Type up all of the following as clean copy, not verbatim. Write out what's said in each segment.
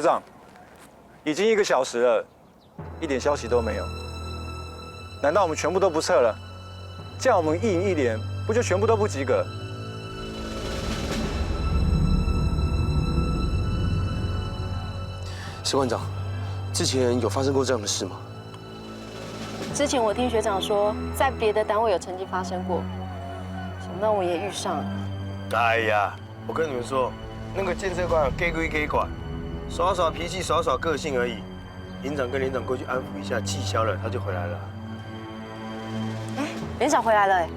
排长，已经1个小时了，一点消息都没有。难道我们全部都不测了？这样我们一营一连不就全部都不及格？士官长，之前有发生过这样的事吗？之前我听学长说，在别的单位有曾经发生过，想不到我也遇上了。哎呀，我跟你们说，那个建设官给归给管，耍耍脾气、耍耍个性而已。营长跟连长过去安抚一下，气消了，他就回来了。哎，连长回来了哎。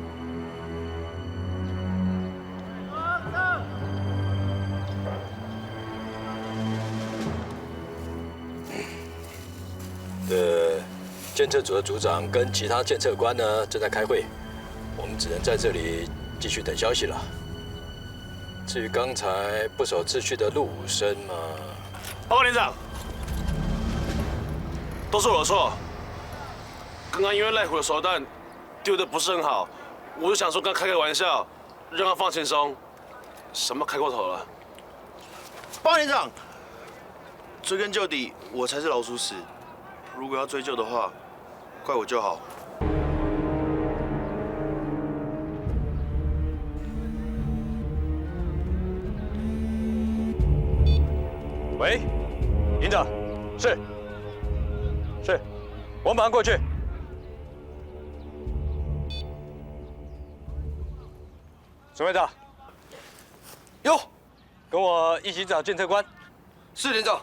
监测组的组长跟其他监测官呢正在开会，我们只能在这里继续等消息了。至于刚才不守秩序的陆武生嘛，报告连长，都是我的错。刚刚因为赖虎的手弹丢的不是很好，我就想说跟他开个玩笑，让他放轻松，什么开过头了。报告连长，追根究底，我才是老鼠屎。如果要追究的话，怪我就好。喂，营长，是，我马上过去。沈会长，哟，跟我一起找监测官。是连长。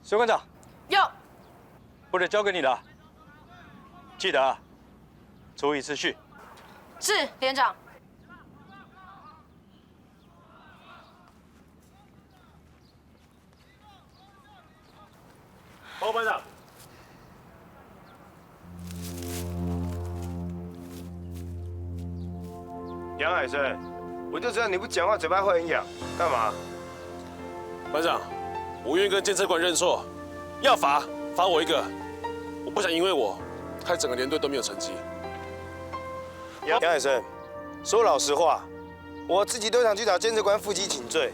沈官长，哟，部队交给你了，记得啊，注意秩序。是连长。报告班长，杨海生，我就知道你不讲话嘴巴会很痒，干嘛？班长，我愿意跟监测官认错，要罚我一个，我不想因为我害整个连队都没有成绩。杨海生，说老实话，我自己都想去找监测官负荆请罪，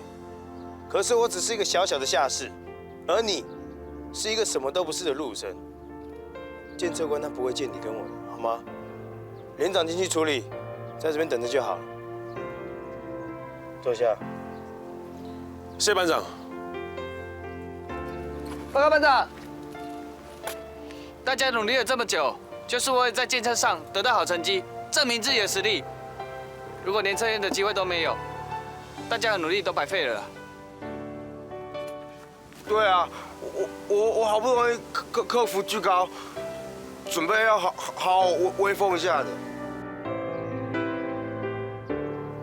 可是我只是一个小小的下士，而你是一个什么都不是的陆生。监测官他不会见你跟我的，好吗？连长进去处理，在这边等着就好了。坐下。谢谢班长。报告班长，大家努力了这么久，就是为了在监测上得到好成绩，证明自己的实力。如果连测验的机会都没有，大家的努力都白费了。对啊，我好不容易克服巨高，准备要好威风一下的。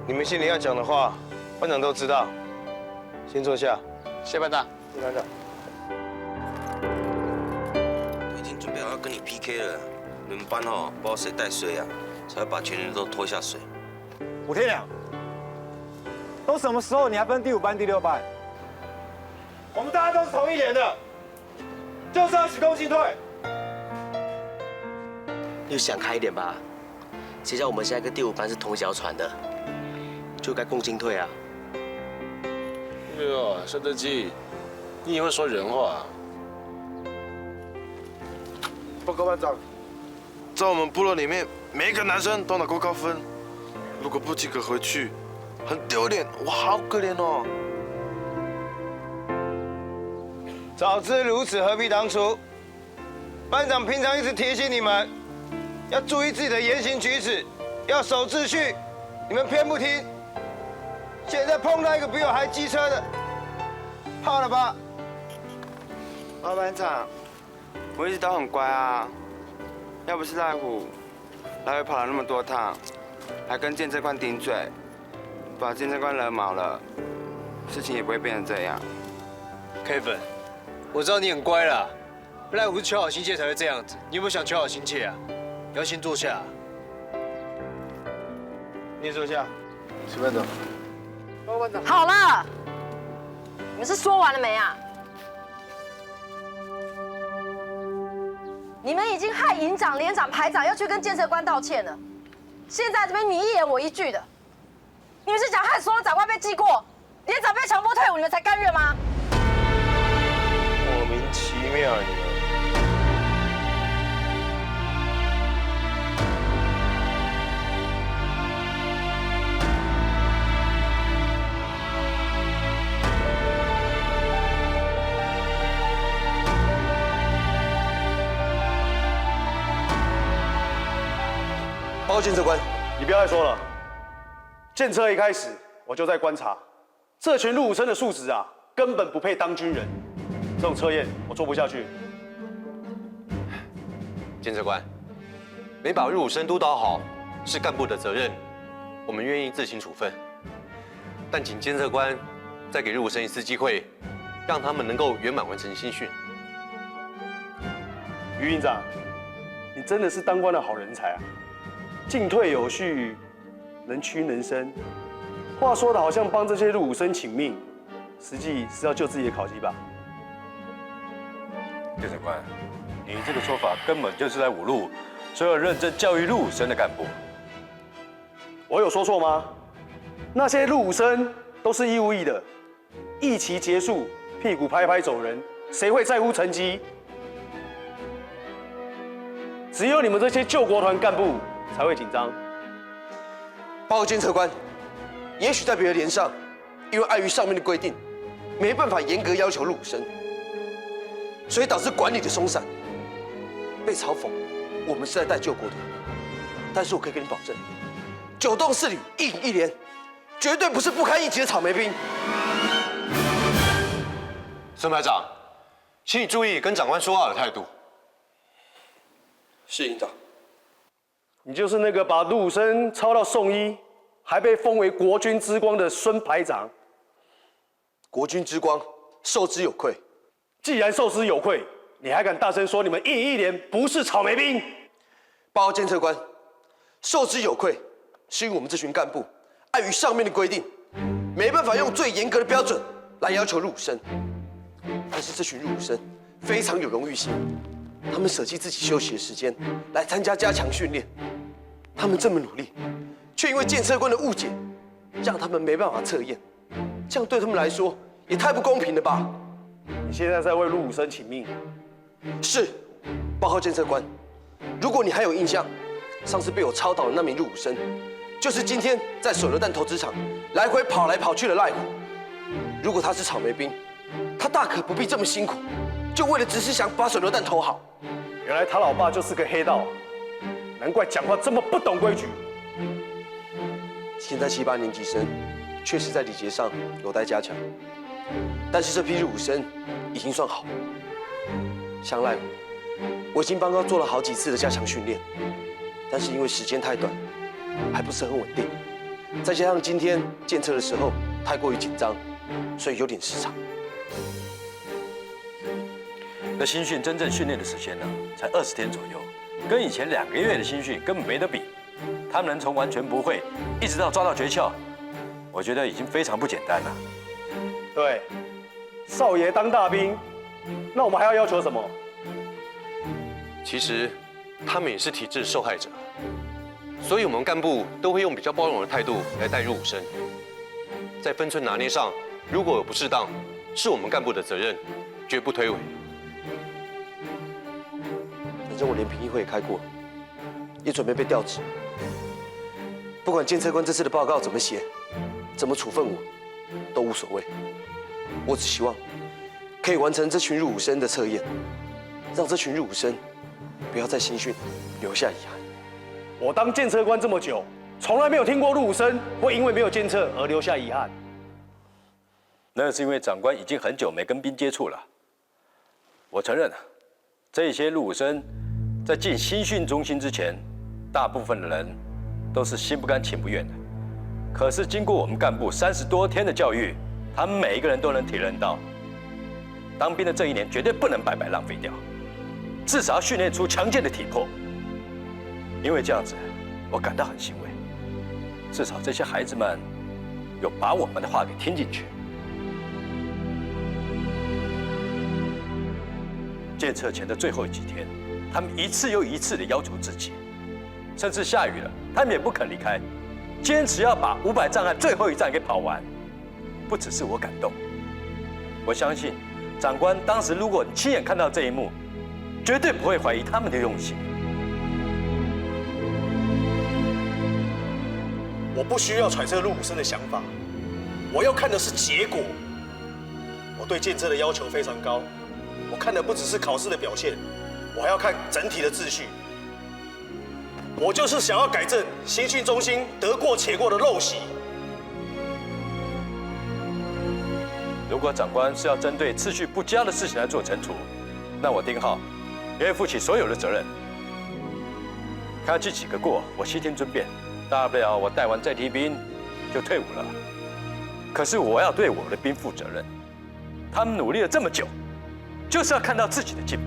你们心里要讲的话，班长都知道。先坐下。谢班长。谢班长。都已经准备好要跟你 PK 了，你们班哦，不知道谁带衰啊，才会把全人都拖下水。武天良，都什么时候你还分第5班、第6班？我们大家都是同一连的，就是要许共进退。你想开一点吧，谁叫我们现在跟第5班是同一条船的，就该共进退啊。哎呦，孙德基，你也会说人话。报告班长，在我们部落里面，每一个男生都拿过高分，如果不及格回去，很丢脸，我好可怜哦。早知如此，何必当初？班长平常一直提醒你们，要注意自己的言行举止，要守秩序，你们偏不听。现在碰到一个比我还机车的，怕了吧？报班长，我一直都很乖啊，要不是赖虎来回跑了那么多趟，还跟监测官顶嘴，把监测官惹毛了，事情也不会变成这样。 Kevin， 我知道你很乖啦，赖虎是求好心切才会这样子，你有没有想求好心切啊？你要先坐下。你也坐下，史班长。班长。好了，你们是说完了没啊？你们已经害营长、连长、排长要去跟监测官道歉了，现在这边你一言我一句的，你们是想害所有长官被记过，连长被强迫退伍，你们才甘愿吗？名其妙啊你们！报告监测官，你不要再说了。检测一开始我就在观察，这群入伍生的素质啊，根本不配当军人。这种测验我做不下去。监测官，没把入伍生督导好是干部的责任，我们愿意自行处分。但请监测官再给入伍生一次机会，让他们能够圆满完成新训。于营长，你真的是当官的好人才啊！进退有序，能屈能伸。话说的好像帮这些入伍生请命，实际是要救自己的考绩吧？监察官，你这个说法根本就是在侮辱所有认真教育入伍生的干部。我有说错吗？那些入伍生都是义务役的，役期结束，屁股拍拍走人，谁会在乎成绩？只有你们这些救国团干部才会紧张。报告监测官，也许在别的连上，因为碍于上面的规定，没办法严格要求入伍生，所以导致管理的松散，被嘲讽我们是在带救国团。但是我可以跟你保证，9栋4旅1营1连，绝对不是不堪一击的草莓兵。孙排长，请你注意跟长官说话的态度。是营长。你就是那个把入伍生操到送医，还被封为国军之光的孙排长。国军之光，受之有愧。既然受之有愧，你还敢大声说你们1营1连不是草莓兵？报告监测官，受之有愧，是因为我们这群干部碍于上面的规定，没办法用最严格的标准来要求入伍生。但是这群入伍生非常有荣誉心，他们舍弃自己休息的时间来参加加强训练。他们这么努力，却因为监测官的误解，让他们没办法测验。这样对他们来说也太不公平了吧？你现在在为入伍生请命？是，报告监测官。如果你还有印象，上次被我操倒的那名入伍生，就是今天在手榴弹投掷场来回跑来跑去的赖虎。如果他是草莓兵，他大可不必这么辛苦，就为了只是想把手榴弹投好。原来他老爸就是个黑道，难怪讲话这么不懂规矩。现在7、8年级生确实在礼节上有待加强，但是这批入伍生已经算好。像赖虎，我已经帮他做了好几次的加强训练，但是因为时间太短，还不是很稳定，再加上今天检测的时候太过于紧张，所以有点失常。那新训真正训练的时间呢，才20天左右，跟以前2个月的新训根本没得比。他们能从完全不会，一直到抓到诀窍，我觉得已经非常不简单了。对，少爷当大兵，那我们还要要求什么？其实，他们也是体制受害者，所以我们干部都会用比较包容的态度来带入伍生。在分寸拿捏上，如果有不适当，是我们干部的责任，绝不推诿。反正我连评议会也开过，也准备被调职。不管监测官这次的报告怎么写，怎么处分我，都无所谓。我只希望可以完成这群入伍生的测验，让这群入伍生不要在新训留下遗憾。我当监测官这么久，从来没有听过入伍生会因为没有监测而留下遗憾。那是因为长官已经很久没跟兵接触了。我承认了，这些入伍生在进新训中心之前，大部分的人都是心不甘情不愿的。可是经过我们干部30多天的教育，他们每一个人都能体认到，当兵的这1年绝对不能白白浪费掉，至少要训练出强健的体魄。因为这样子，我感到很欣慰，至少这些孩子们有把我们的话给听进去。检测前的最后几天，他们一次又一次地要求自己，甚至下雨了，他们也不肯离开，坚持要把500障碍最后一站给跑完。不只是我感动，我相信长官当时如果亲眼看到这一幕，绝对不会怀疑他们的用心。我不需要揣测陆武生的想法，我要看的是结果。我对建测的要求非常高，我看的不只是考试的表现，我还要看整体的秩序。我就是想要改正新训中心得过且过的陋习。如果长官是要针对秩序不佳的事情来做惩处，那我丁浩也会负起所有的责任。看这几个过，我悉听尊便，大不了我带完再提兵就退伍了。可是我要对我的兵负责任，他们努力了这么久，就是要看到自己的进步。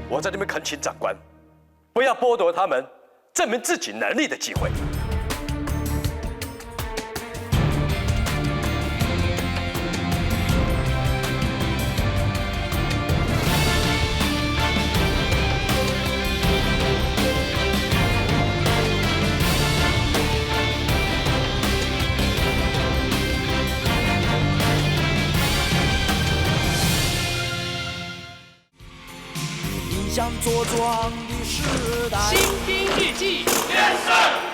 我在这边恳请长官，不要剥夺他们证明自己能力的机会。想茁壮的时代。新兵日记，练胜。